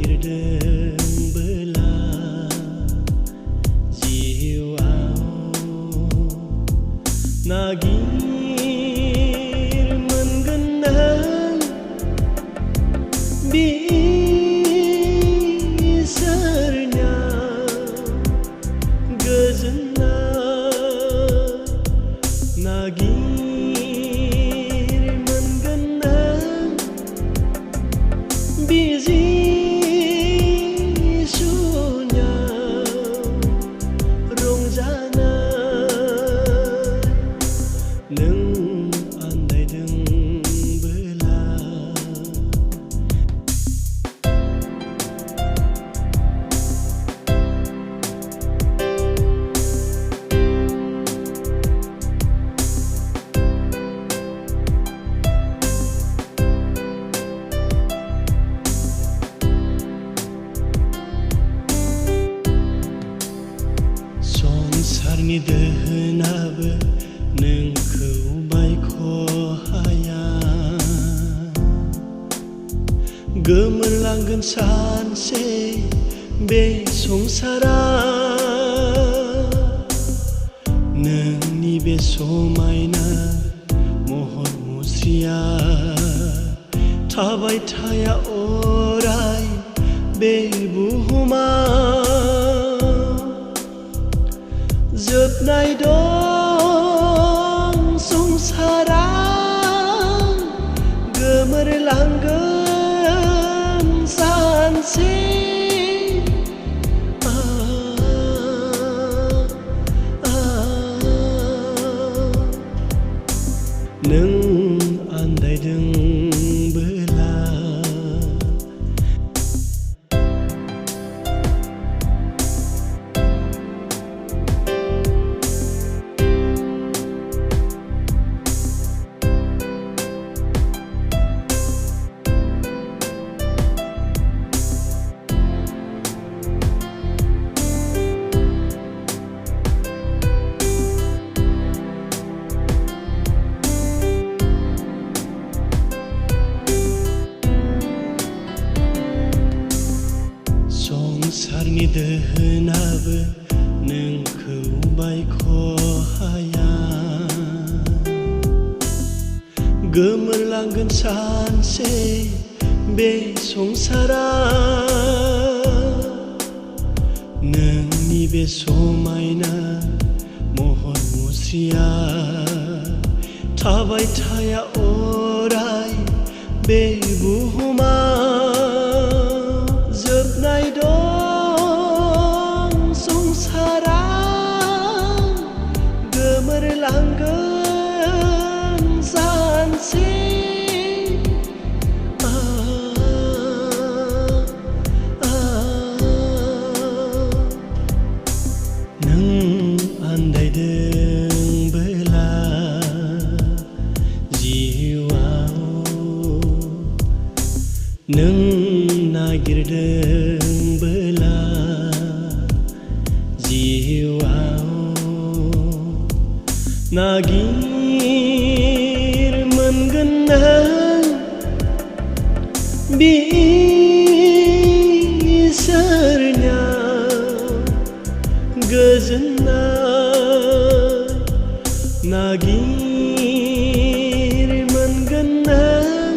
नागिरदोंबोला जिउआव नागिर मोनगोन नों इसोरनियाव गोजोननाय नागिर मोनगोन नों जिसुनियाव रंजानाय नों आन्दायदोंबोला संसारनि दोहोनाबो नोंखौ बायख'हाया गोमोरलांगोन सानसे बे संसारा नोंनि बे समायना महर मुस्रिया थाबाय थाया अराय बे बुहुमाव जोबनाय दं संसारा गोमोरलांगोन सानसे नों आन्दायदोंबोला संसारनि दोहोनाबो नोंखौ बायख'हाया गोमोरलांगोन सानसे बे संसारा नोंनि बे समायना महर मुस्रिया थाबाय थाया अराय बे बुहुमाव जोबनाय दं संसारा गोमोरलांगोन सानसे नों आन्दायदोंबोला जिउआव नों नागिरदोंबोला जिउआव नागिर मोनगोन नों इसोरनियाव गोजोननाय नागिर मोनगोन नों